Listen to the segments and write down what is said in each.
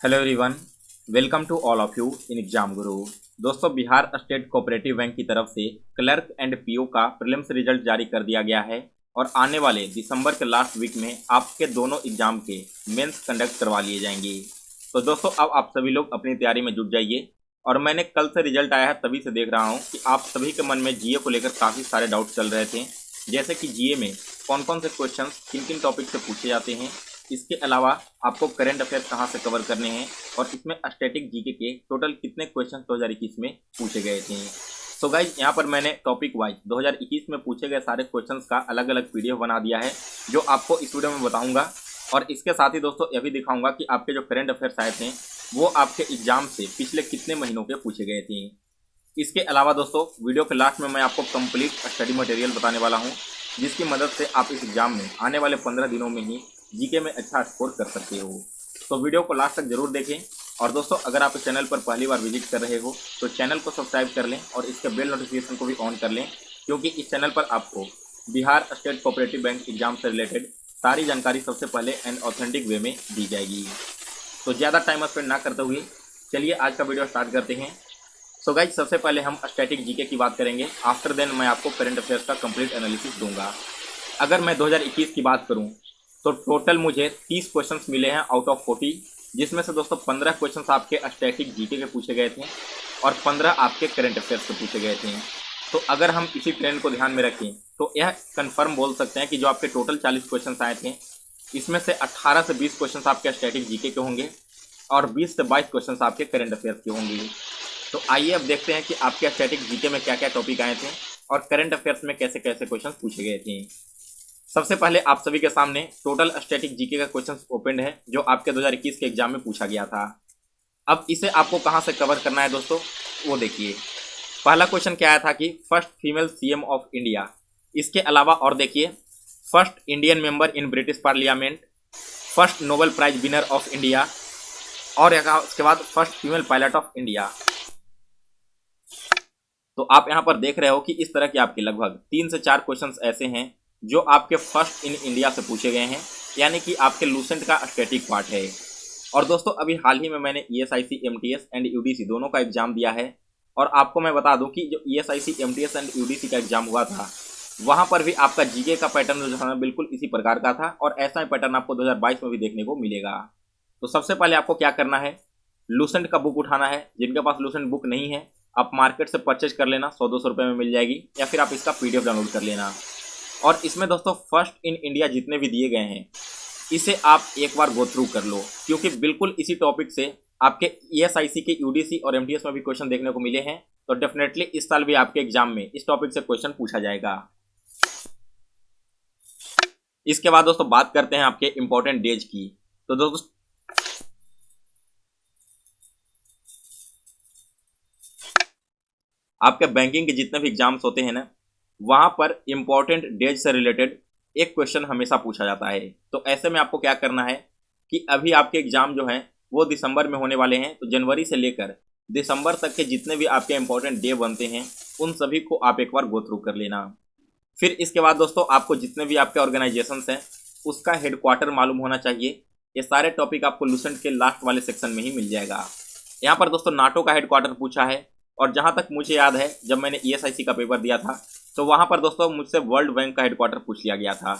Hello everyone, welcome to all of you in exam Guru. दोस्तों, Bihar state cooperative bank की तरफ से क्लर्क एंड पीओ का प्रीलिम्स रिजल्ट जारी कर दिया गया है और आने वाले दिसंबर के लास्ट वीक में आपके दोनों एग्जाम के मेंस कंडक्ट करवा लिए जाएंगे। तो दोस्तों, अब आप सभी लोग अपनी तैयारी में जुट जाइए। और मैंने कल से रिजल्ट आया है तभी से देख रहा हूँ कि आप सभी के मन में जीए को लेकर काफ़ी सारे डाउट चल रहे थे, जैसे कि जीए में कौन कौन से क्वेश्चन किन किन टॉपिक से पूछे जाते हैं, इसके अलावा आपको करंट अफेयर कहाँ से कवर करने हैं और इसमें स्टैटिक जीके के टोटल कितने क्वेश्चन 2021 में पूछे गए थे। सो गाइज, यहाँ पर मैंने टॉपिक वाइज 2021 में पूछे गए सारे क्वेश्चंस का अलग अलग पीडीएफ बना दिया है, जो आपको इस वीडियो में बताऊंगा। और इसके साथ ही दोस्तों यह भी दिखाऊंगा कि आपके जो करंट अफेयर्स आए थे वो आपके एग्जाम से पिछले कितने महीनों के पूछे गए थे। इसके अलावा दोस्तों वीडियो के लास्ट में मैं आपको कंप्लीट स्टडी मटेरियल बताने वाला हूँ, जिसकी मदद से आप इस एग्जाम में आने वाले 15 दिनों में ही जीके में अच्छा स्कोर कर सकते हो। तो वीडियो को लास्ट तक जरूर देखें। और दोस्तों, अगर आप इस चैनल पर पहली बार विजिट कर रहे हो तो चैनल को सब्सक्राइब कर लें और इसके बेल नोटिफिकेशन को भी ऑन कर लें, क्योंकि इस चैनल पर आपको Bihar state cooperative bank exam से रिलेटेड सारी जानकारी सबसे पहले एंड ऑथेंटिक वे में दी जाएगी। तो ज़्यादा टाइम स्पेंड ना करते हुए चलिए आज का वीडियो स्टार्ट करते हैं। सो गाइज, सबसे पहले हम स्टैटिक जीके की बात करेंगे। आफ्टर देन मैं आपको करंट अफेयर्स का कंप्लीट एनालिसिस दूंगा। अगर मैं 2021 की बात करूं तो टोटल मुझे 30 क्वेश्चंस मिले हैं आउट ऑफ 40, जिसमें से दोस्तों 15 क्वेश्चंस आपके स्टैटिक जीके के पूछे गए थे और 15 आपके करंट अफेयर्स के पूछे गए थे। तो अगर हम इसी ट्रेंड को ध्यान में रखें तो यह कंफर्म बोल सकते हैं कि जो आपके टोटल 40 क्वेश्चंस आए थे, इसमें से 18 से 20 क्वेश्चंस आपके स्टैटिक जीके के होंगे और 20 से 22 क्वेश्चंस आपके करंट अफेयर्स के होंगे। तो आइए अब देखते हैं कि आपके स्टैटिक जीके में क्या क्या टॉपिक आए थे और करंट अफेयर्स में कैसे कैसे क्वेश्चन पूछे गए थे। सबसे पहले आप सभी के सामने टोटल स्टैटिक जीके का क्वेश्चन ओपन है, जो आपके 2021 के एग्जाम में पूछा गया था। अब इसे आपको कहां से कवर करना है दोस्तों, वो देखिए। पहला क्वेश्चन क्या आया था कि first female CM of India. इसके अलावा और देखिए, first Indian member in British parliament, first Nobel prize winner of India, और उसके बाद first female pilot of India. तो आप यहां पर देख रहे हो कि इस तरह के आपके लगभग 3 से 4 क्वेश्चंस ऐसे हैं जो आपके फर्स्ट इन इंडिया से पूछे गए हैं, यानी कि आपके लूसेंट का स्टैटिक पार्ट है। और दोस्तों, अभी हाल ही में मैंने ईएसआईसी एमटीएस एंड यूडीसी दोनों का एग्जाम दिया है और आपको मैं बता दूं कि जो ईएसआईसी एमटीएस एंड यूडीसी का एग्जाम हुआ था, वहां पर भी आपका जीके का पैटर्न जो था बिल्कुल इसी प्रकार का था और ऐसा ही पैटर्न आपको 2022 में भी देखने को मिलेगा। तो सबसे पहले आपको क्या करना है, लूसेंट का बुक उठाना है। जिनके पास लूसेंट बुक नहीं है, आप मार्केट से परचेज कर लेना, 100-200 रुपये में मिल जाएगी, या फिर आप इसका पीडीएफ डाउनलोड कर लेना। और इसमें दोस्तों फर्स्ट इन इंडिया जितने भी दिए गए हैं, इसे आप एक बार गो थ्रू कर लो, क्योंकि बिल्कुल इसी टॉपिक से आपके ईएसआईसी के यूडीसी और एमटीएस में भी क्वेश्चन देखने को मिले हैं। तो डेफिनेटली इस साल भी आपके एग्जाम में इस टॉपिक से क्वेश्चन पूछा जाएगा। इसके बाद दोस्तों बात करते हैं आपके इंपॉर्टेंट डेज की। तो दोस्तों आपके बैंकिंग के जितने भी एग्जाम्स होते हैं ना, वहां पर इंपॉर्टेंट डेज से रिलेटेड एक क्वेश्चन हमेशा पूछा जाता है। तो ऐसे में आपको क्या करना है कि अभी आपके एग्जाम जो हैं वो दिसंबर में होने वाले हैं, तो जनवरी से लेकर दिसंबर तक के जितने भी आपके इंपॉर्टेंट डे बनते हैं उन सभी को आप एक बार गो थ्रू कर लेना। फिर इसके बाद दोस्तों आपको जितने भी आपके ऑर्गेनाइजेशंस हैं उसका हेडक्वार्टर मालूम होना चाहिए। ये सारे टॉपिक आपको लूसेंट के लास्ट वाले सेक्शन में ही मिल जाएगा। यहाँ पर दोस्तों नाटो का हेडक्वार्टर पूछा है, और जहाँ तक मुझे याद है जब मैंने ईएसआईसी का पेपर दिया था तो वहाँ पर दोस्तों मुझसे वर्ल्ड बैंक का हेडक्वार्टर पूछ लिया गया था।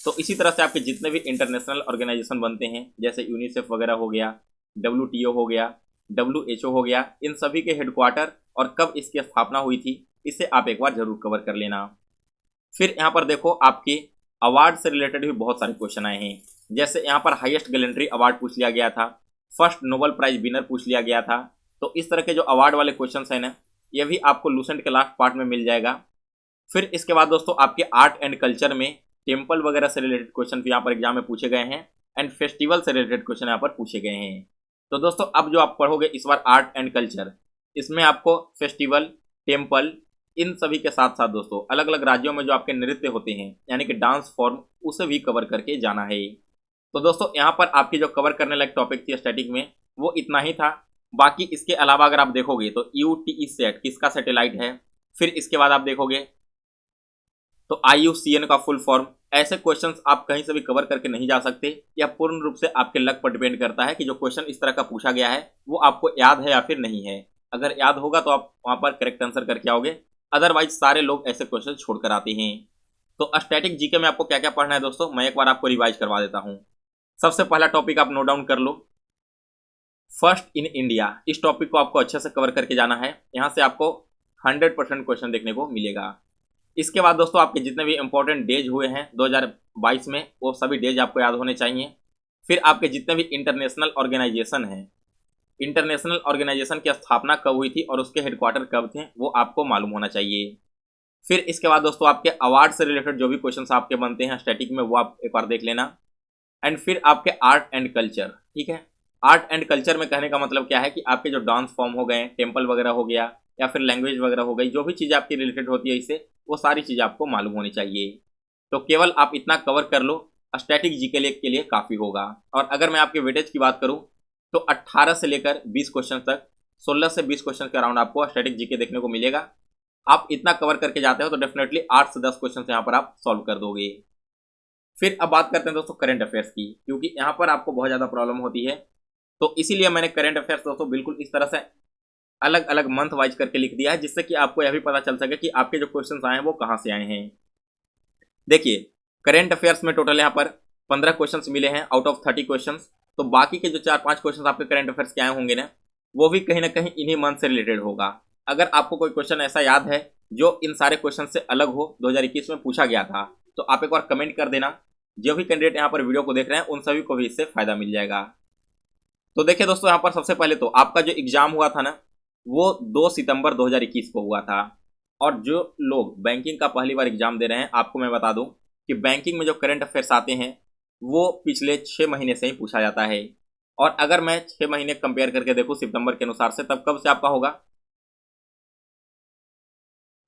तो इसी तरह से आपके जितने भी इंटरनेशनल ऑर्गेनाइजेशन बनते हैं, जैसे यूनिसेफ वगैरह हो गया, WTO हो गया, WHO हो गया, इन सभी के हेडक्वार्टर और कब इसकी स्थापना हुई थी, इसे आप एक बार जरूर कवर कर लेना। फिर यहाँ पर देखो आपके अवार्ड से रिलेटेड भी बहुत सारे क्वेश्चन आए हैं। जैसे यहाँ पर हाईएस्ट गैलेंट्री अवार्ड पूछ लिया गया था, फर्स्ट नोबेल प्राइज विनर पूछ लिया गया था। तो इस तरह के जो अवार्ड वाले क्वेश्चंस हैं ना, ये भी आपको लूसेंट के लास्ट पार्ट में मिल जाएगा। फिर इसके बाद दोस्तों आपके आर्ट एंड कल्चर में टेम्पल वगैरह से रिलेटेड क्वेश्चन भी यहाँ पर एग्जाम में पूछे गए हैं एंड फेस्टिवल से रिलेटेड क्वेश्चन यहाँ पर पूछे गए हैं। तो दोस्तों अब जो आप पढ़ोगे इस बार आर्ट एंड कल्चर, इसमें आपको फेस्टिवल, टेम्पल, इन सभी के साथ साथ दोस्तों अलग अलग राज्यों में जो आपके नृत्य होते हैं यानी कि डांस फॉर्म, उसे भी कवर करके जाना है। तो दोस्तों यहाँ पर आपकी जो कवर करने लायक टॉपिक थी स्टैटिक में वो इतना ही था। बाकी इसके अलावा अगर आप देखोगे तो यूटीईसैट किसका सैटेलाइट है, फिर इसके बाद आप देखोगे तो IUCN का फुल फॉर्म, ऐसे क्वेश्चंस आप कहीं से भी कवर करके नहीं जा सकते। यह पूर्ण रूप से आपके लक पर डिपेंड करता है कि जो क्वेश्चन इस तरह का पूछा गया है वो आपको याद है या फिर नहीं है। अगर याद होगा तो आप वहां पर करेक्ट आंसर करके आओगे, अदरवाइज सारे लोग ऐसे क्वेश्चन छोड़कर आते हैं। तो स्टैटिक जीके में आपको क्या क्या पढ़ना है दोस्तों, मैं एक बार आपको रिवाइज करवा देता हूँ। सबसे पहला टॉपिक आप नोट डाउन कर लो, फर्स्ट इन इंडिया। इस टॉपिक को आपको अच्छे से कवर करके जाना है, यहाँ से आपको 100% क्वेश्चन देखने को मिलेगा। इसके बाद दोस्तों आपके जितने भी इंपॉर्टेंट डेज हुए हैं 2022 में, वो सभी डेज आपको याद होने चाहिए। फिर आपके जितने भी इंटरनेशनल ऑर्गेनाइजेशन हैं, इंटरनेशनल ऑर्गेनाइजेशन की स्थापना कब हुई थी और उसके हेडक्वार्टर कब थे, वो आपको मालूम होना चाहिए। फिर इसके बाद दोस्तों आपके अवार्ड से रिलेटेड जो भी क्वेश्चन आपके बनते हैं स्टैटिक में, वो आप एक बार देख लेना। एंड फिर आपके आर्ट एंड कल्चर, ठीक है। आर्ट एंड कल्चर में कहने का मतलब क्या है कि आपके जो डांस फॉर्म हो गए, टेम्पल वगैरह हो गया या फिर लैंग्वेज वगैरह हो गई, जो भी चीज़ें आपकी रिलेटेड होती है इससे, वो सारी चीज़ें आपको मालूम होनी चाहिए। तो केवल आप इतना कवर कर लो, स्टैटिक जी के लिए काफ़ी होगा। और अगर मैं आपके वेटेज की बात करूँ तो 18 से लेकर 20 क्वेश्चन तक, 16 से 20 क्वेश्चन के अराउंड आपको स्टैटिक जीके देखने को मिलेगा। आप इतना कवर करके जाते हो तो डेफिनेटली 8 से 10 क्वेश्चन यहाँ पर आप सॉल्व कर दोगे। फिर अब बात करते हैं दोस्तों करंट अफेयर्स की, क्योंकि यहाँ पर आपको बहुत ज़्यादा प्रॉब्लम होती है। तो इसीलिए मैंने करंट अफेयर्स दोस्तों बिल्कुल इस तरह से अलग अलग मंथ वाइज करके लिख दिया है, जिससे कि आपको यह भी पता चल सके कि आपके जो क्वेश्चन आए हैं वो कहाँ से आए हैं। देखिए करंट अफेयर्स में टोटल यहाँ पर 15 क्वेश्चंस मिले हैं आउट ऑफ 30 क्वेश्चंस। तो बाकी के जो 4-5 क्वेश्चंस आपके करंट अफेयर्स के आए होंगे ना, वो भी कहीं ना कहीं इन्हीं मंथ से रिलेटेड होगा। अगर आपको कोई क्वेश्चन ऐसा याद है जो इन सारे क्वेश्चन से अलग हो, 2021 में पूछा गया था, तो आप एक बार कमेंट कर देना। जो भी कैंडिडेट यहाँ पर वीडियो को देख रहे हैं उन सभी को भी इससे फायदा मिल जाएगा। तो देखिए दोस्तों, यहाँ पर सबसे पहले तो आपका जो एग्जाम हुआ था ना, वो 2 सितंबर 2021 को हुआ था। और जो लोग बैंकिंग का पहली बार एग्जाम दे रहे हैं, आपको मैं बता दूं कि बैंकिंग में जो करंट अफेयर्स आते हैं वो पिछले 6 महीने से ही पूछा जाता है। और अगर मैं 6 महीने कंपेयर करके देखूं सितंबर के अनुसार से, तब कब से आपका होगा,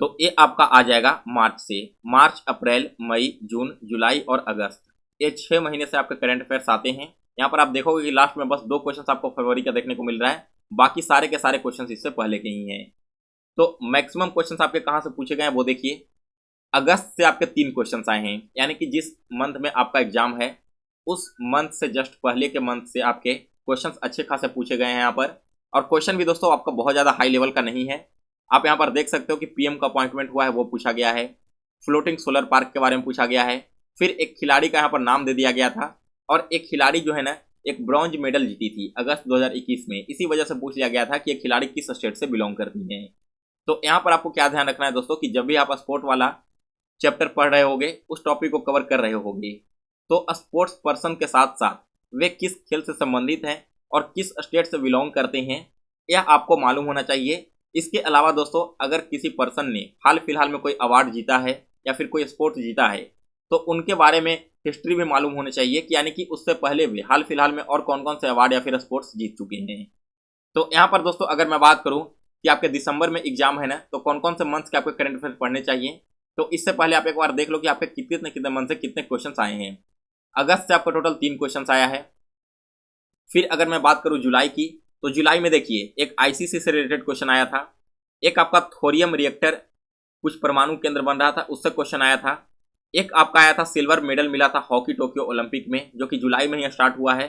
तो ये आपका आ जाएगा मार्च से। मार्च, अप्रैल, मई, जून, जुलाई और अगस्त, ये 6 महीने से आपके करंट अफेयर्स आते हैं। यहाँ पर आप देखोगे कि लास्ट में बस 2 क्वेश्चन आपको फरवरी का देखने को मिल रहा है, बाकी सारे के सारे क्वेश्चन इससे पहले के ही हैं। तो मैक्सिमम क्वेश्चन आपके कहाँ से पूछे गए हैं वो देखिए। अगस्त से आपके 3 क्वेश्चन आए हैं, यानी कि जिस मंथ में आपका एग्जाम है उस मंथ से जस्ट पहले के मंथ से आपके क्वेश्चंस अच्छे खासे पूछे गए हैं यहाँ पर। और क्वेश्चन भी दोस्तों आपका बहुत ज़्यादा हाई लेवल का नहीं है। आप यहाँ पर देख सकते हो कि पीएम का अपॉइंटमेंट हुआ है वो पूछा गया है, फ्लोटिंग सोलर पार्क के बारे में पूछा गया है, फिर एक खिलाड़ी का यहाँ पर नाम दे दिया गया था, और एक खिलाड़ी जो है ना एक ब्रॉन्ज मेडल जीती थी अगस्त 2021 में। इसी वजह से पूछ लिया गया था कि ये खिलाड़ी किस स्टेट से बिलोंग करती है। तो यहाँ पर आपको क्या ध्यान रखना है दोस्तों कि जब भी आप स्पोर्ट वाला चैप्टर पढ़ रहे होगे, उस टॉपिक को कवर कर रहे होगे, तो स्पोर्ट्स पर्सन के साथ साथ वे किस खेल से संबंधित हैं और किस स्टेट से बिलोंग करते हैं, यह आपको मालूम होना चाहिए। इसके अलावा दोस्तों अगर किसी पर्सन ने हाल फिलहाल में कोई अवार्ड जीता है या फिर कोई स्पोर्ट्स जीता है, तो उनके बारे में हिस्ट्री भी मालूम होनी चाहिए कि यानी कि उससे पहले भी हाल फिलहाल में और कौन कौन से अवार्ड या फिर स्पोर्ट्स जीत चुके हैं। तो यहाँ पर दोस्तों अगर मैं बात करूँ कि आपके दिसंबर में एग्जाम है ना, तो कौन कौन से मंथ्स के आपके करंट अफेयर पढ़ने चाहिए, तो इससे पहले आप एक बार देख लो कि आपके कितने कितने मंथ से कितने क्वेश्चंस आए हैं। अगस्त से आपका टोटल 3 क्वेश्चंस आया है। फिर अगर मैं बात करूं जुलाई की, तो जुलाई में देखिए एक आईसीसी से रिलेटेड क्वेश्चन आया था, एक आपका थोरियम रिएक्टर कुछ परमाणु केंद्र बन रहा था उससे क्वेश्चन आया था, एक आपका आया था सिल्वर मेडल मिला था हॉकी टोक्यो ओलंपिक में जो कि जुलाई में ही स्टार्ट हुआ है,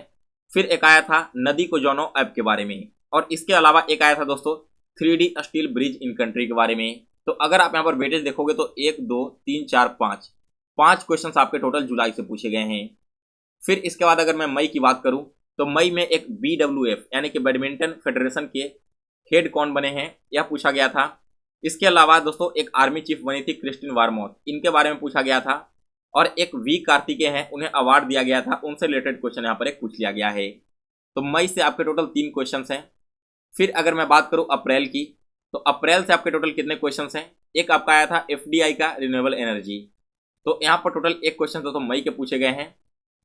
फिर एक आया था नदी को जोनो ऐप के बारे में, और इसके अलावा एक आया था दोस्तों 3D steel bridge in country के बारे में। तो अगर आप यहाँ पर वेटेज देखोगे तो 1 2 3 4 5 क्वेश्चन आपके टोटल जुलाई से पूछे गए हैं। फिर इसके बाद अगर मैं मई की बात करूं, तो मई में एक BWF यानी कि बैडमिंटन फेडरेशन के हेड कौन बने हैं यह पूछा गया था। इसके अलावा दोस्तों एक आर्मी चीफ बनी थी क्रिस्टिन वारमोथ, इनके बारे में पूछा गया था, और एक वी कार्तिकेय हैं उन्हें अवार्ड दिया गया था, उनसे रिलेटेड क्वेश्चन यहाँ पर एक पूछ लिया गया है। तो मई से आपके टोटल 3 क्वेश्चन हैं। फिर अगर मैं बात करूं अप्रैल की, तो अप्रैल से आपके टोटल कितने क्वेश्चंस हैं, एक आपका आया था FDI का रिन्यूएबल एनर्जी, तो यहाँ पर टोटल 1 क्वेश्चन तो मई के पूछे गए हैं।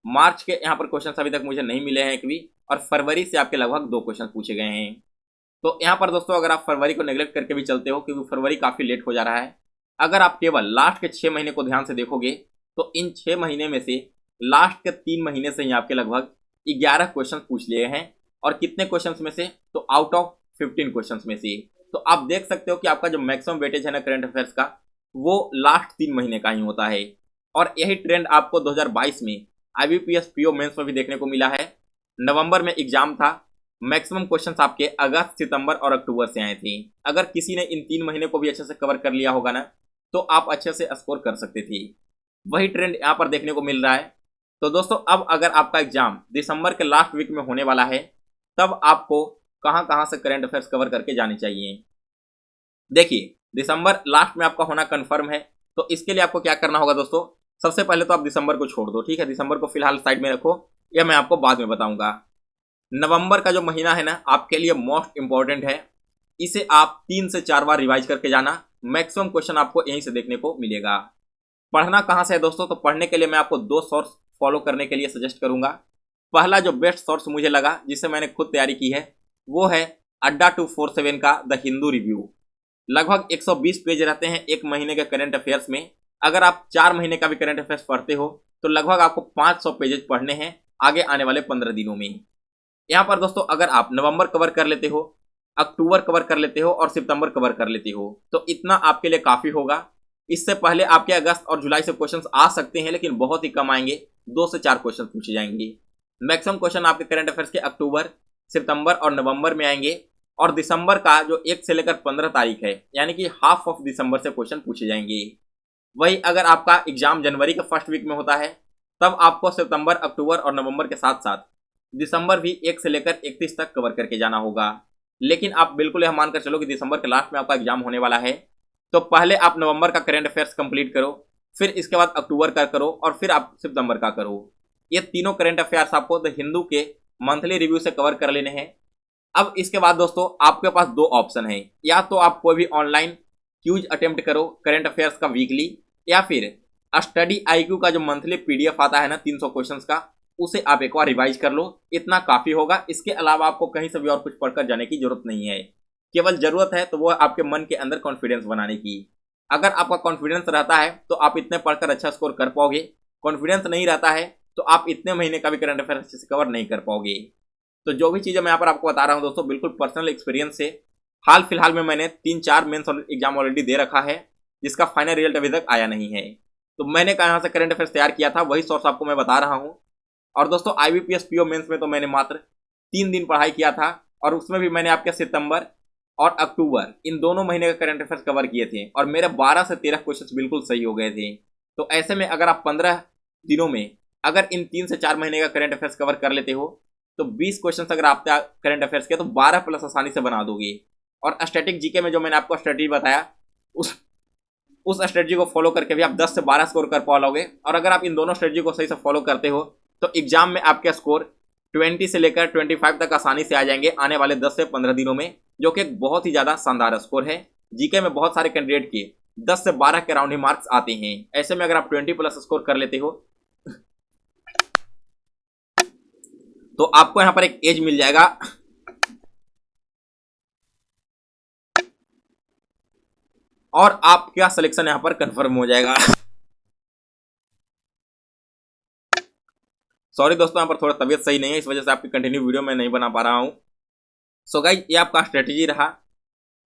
मार्च के यहाँ पर क्वेश्चन अभी तक मुझे नहीं मिले हैं एक भी, और फरवरी से आपके लगभग 2 क्वेश्चन पूछे गए हैं। तो यहाँ पर दोस्तों अगर आप फरवरी को नेग्लेक्ट करके भी चलते हो क्योंकि फरवरी काफ़ी लेट हो जा रहा है, अगर आप केवल लास्ट के 6 महीने को ध्यान से देखोगे तो इन 6 महीने में से लास्ट के 3 महीने से ही आपके लगभग 11 क्वेश्चन पूछ लिए हैं। और कितने क्वेश्चन में से, तो आउट ऑफ 15 क्वेश्चन में से। तो आप देख सकते हो कि आपका जो मैक्सिमम वेटेज है ना करंट अफेयर्स का, वो लास्ट 3 महीने का ही होता है। और यही ट्रेंड आपको 2022 में IBPS PO मेंस में भी देखने को मिला है। नवंबर में एग्जाम था, मैक्सिमम क्वेश्चंस आपके अगस्त, सितंबर और अक्टूबर से आए थे। अगर किसी ने इन 3 महीने को भी अच्छे से कवर कर लिया होगा ना, तो आप अच्छे से स्कोर कर सकते थे। वही ट्रेंड यहाँ पर देखने को मिल रहा है। तो दोस्तों, अब अगर आपका एग्जाम दिसंबर के लास्ट वीक में होने वाला है, तब आपको कहाँ कहाँ से करंट अफेयर्स कवर करके जाने चाहिए। देखिए, दिसंबर लास्ट में आपका होना कंफर्म है। तो इसके लिए आपको क्या करना होगा दोस्तों, सबसे पहले तो आप दिसंबर को छोड़ दो, ठीक है। दिसंबर को फिलहाल साइड में रखो, यह मैं आपको बाद में बताऊंगा। नवंबर का जो महीना है ना, आपके लिए मोस्ट इंपॉर्टेंट है। इसे आप 3 से 4 बार रिवाइज करके जाना। मैक्सिमम क्वेश्चन आपको यहीं से देखने को मिलेगा। पढ़ना कहाँ से है दोस्तों, तो पढ़ने के लिए मैं आपको 2 सोर्स फॉलो करने के लिए सजेस्ट करूंगा। पहला जो बेस्ट सोर्स मुझे लगा, जिसे मैंने खुद तैयारी की है, वो है अड्डा 247 का द हिंदू रिव्यू। लगभग 120 पेज रहते हैं एक महीने के करंट अफेयर्स में। अगर आप 4 महीने का भी करंट अफेयर्स पढ़ते हो, तो लगभग आपको 500 पेजेज पढ़ने हैं आगे आने वाले 15 दिनों में। यहाँ पर दोस्तों, अगर आप नवंबर कवर कर लेते हो, अक्टूबर कवर कर लेते हो और सितंबर कवर कर लेते हो, तो इतना आपके लिए काफी होगा। इससे पहले आपके अगस्त और जुलाई से क्वेश्चंस आ सकते हैं, लेकिन बहुत ही कम आएंगे। 2 से 4 क्वेश्चन पूछे जाएंगे। मैक्सिमम क्वेश्चन आपके करंट अफेयर्स के अक्टूबर, सितंबर और नवंबर में आएंगे। और दिसंबर का जो 1 से लेकर 15 तारीख है, यानी कि हाफ ऑफ दिसंबर से क्वेश्चन पूछे जाएंगे। वही अगर आपका एग्जाम जनवरी के फर्स्ट वीक में होता है, तब आपको सितंबर, अक्टूबर और नवंबर के साथ साथ दिसंबर भी 1 से लेकर 31 तक कवर करके जाना होगा। लेकिन आप बिल्कुल यह मानकर चलो कि दिसंबर के लास्ट में आपका एग्जाम होने वाला है, तो पहले आप नवंबर का करंट अफेयर्स कंप्लीट करो, फिर इसके बाद अक्टूबर का करो और फिर आप सितंबर का करो। ये तीनों करंट अफेयर्स आपको द हिंदू के मंथली रिव्यू से कवर कर लेने हैं। अब इसके बाद दोस्तों, आपके पास 2 ऑप्शन है। या तो आप कोई भी ऑनलाइन क्यूज अटेम्प्ट करो करंट अफेयर्स का वीकली, या फिर स्टडी IQ का जो मंथली PDF आता है ना 300 क्वेश्चंस का, उसे आप एक बार रिवाइज कर लो। इतना काफी होगा। इसके अलावा आपको कहीं से भी और कुछ पढ़कर जाने की जरूरत नहीं है। केवल जरूरत है तो वो आपके मन के अंदर कॉन्फिडेंस बनाने की। अगर आपका कॉन्फिडेंस रहता है तो आप इतने पढ़कर अच्छा स्कोर कर पाओगे। कॉन्फिडेंस नहीं रहता है तो आप इतने महीने का भी करंट अफेयर अच्छे से कवर नहीं कर पाओगे। तो जो भी चीज़ें मैं यहाँ पर आपको बता रहा हूँ दोस्तों, बिल्कुल पर्सनल एक्सपीरियंस से। हाल फिलहाल में मैंने 3-4 मेंस एग्जाम ऑलरेडी दे रखा है, जिसका फाइनल रिजल्ट अभी तक आया नहीं है। तो मैंने कहाँ से करंट अफेयर्स तैयार किया था, वही सोर्स आपको मैं बता रहा हूँ। और दोस्तों, IBPS PO मेंस में तो मैंने मात्र 3 दिन पढ़ाई किया था, और उसमें भी मैंने आपके सितंबर और अक्टूबर इन दोनों महीने का करंट अफेयर्स कवर किए थे, और मेरे 12 से 13 क्वेश्चन बिल्कुल सही हो गए थे। तो ऐसे में अगर आप 15 दिनों में अगर इन 3 से 4 महीने का करंट अफेयर्स कवर कर लेते हो, तो 20 क्वेश्चन अगर आप करंट अफेयर्स के, तो 12 प्लस आसानी से बना दोगे। और स्टैटिक जीके में जो मैंने आपको स्ट्रेटजी बताया, उस स्ट्रेटजी को फॉलो करके भी आप 10 से 12 स्कोर कर पाओगे। और अगर आप इन दोनों स्ट्रेटजी को सही से फॉलो करते हो, तो एग्जाम में आपके स्कोर 20 से लेकर 25 तक आसानी से आ जाएंगे आने वाले 10 से 15 दिनों में, जो कि एक बहुत ही ज्यादा शानदार स्कोर है। जीके में बहुत सारे कैंडिडेट के 10 से 12 के अराउंड ही मार्क्स आते हैं। ऐसे में अगर आप 20 प्लस स्कोर कर लेते हो, तो आपको यहां पर एक एज मिल जाएगा, और आपका सिलेक्शन यहां पर कंफर्म हो जाएगा। सॉरी दोस्तों, यहाँ पर थोड़ा तबीयत सही नहीं है, इस वजह से आपकी कंटिन्यू वीडियो मैं नहीं बना पा रहा हूँ। सो गाइस, ये आपका स्ट्रेटेजी रहा।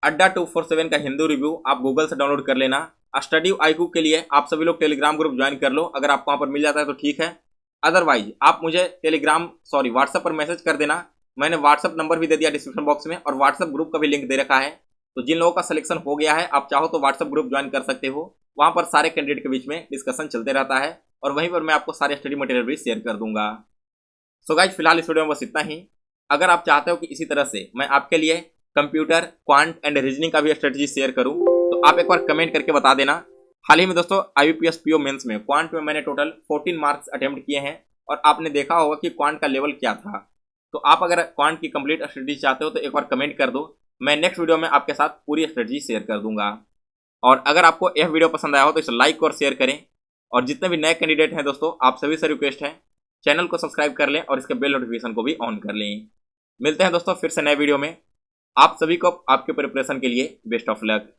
अड्डा 247 का हिंदू रिव्यू आप गूगल से डाउनलोड कर लेना। स्टडी IQ के लिए आप सभी लोग टेलीग्राम ग्रुप ज्वाइन कर लो। अगर आपको वहाँ पर मिल जाता है तो ठीक है, अदरवाइज आप मुझे व्हाट्सएप पर मैसेज कर देना। मैंने व्हाट्सएप नंबर भी दे दिया डिस्क्रिप्शन बॉक्स में, और व्हाट्सएप ग्रुप का भी लिंक दे रखा है। तो जिन लोगों का सिलेक्शन हो गया है, आप चाहो तो व्हाट्सएप ग्रुप ज्वाइन कर सकते हो। वहाँ पर सारे कैंडिडेट के बीच में डिस्कशन चलते रहता है, और वहीं पर मैं आपको सारे स्टडी मटेरियल भी शेयर कर दूंगा। सो गाइस, फिलहाल इस वीडियो में बस इतना ही। अगर आप चाहते हो कि इसी तरह से मैं आपके लिए कंप्यूटर, क्वांट एंड रीजनिंग का भी स्ट्रेटजी शेयर करूं, तो आप एक बार कमेंट करके बता देना। हाल ही में दोस्तों, IBPS PO मेंस में क्वांट में मैंने टोटल 14 मार्क्स अटेम्प्ट किए हैं, और आपने देखा होगा कि क्वांट का लेवल क्या था। तो आप अगर क्वांट की कंप्लीट स्ट्रेटजी चाहते हो तो एक बार कमेंट कर दो। मैं नेक्स्ट वीडियो में आपके साथ पूरी स्ट्रेटजी शेयर कर दूंगा। और अगर आपको यह वीडियो पसंद आया हो तो इसे लाइक और शेयर करें। और जितने भी नए कैंडिडेट हैं दोस्तों, आप सभी से रिक्वेस्ट है, चैनल को सब्सक्राइब कर लें और इसके बेल नोटिफिकेशन को भी ऑन कर लें। मिलते हैं दोस्तों फिर से नए वीडियो में। आप सभी को आपके प्रिपरेशन के लिए बेस्ट ऑफ लक।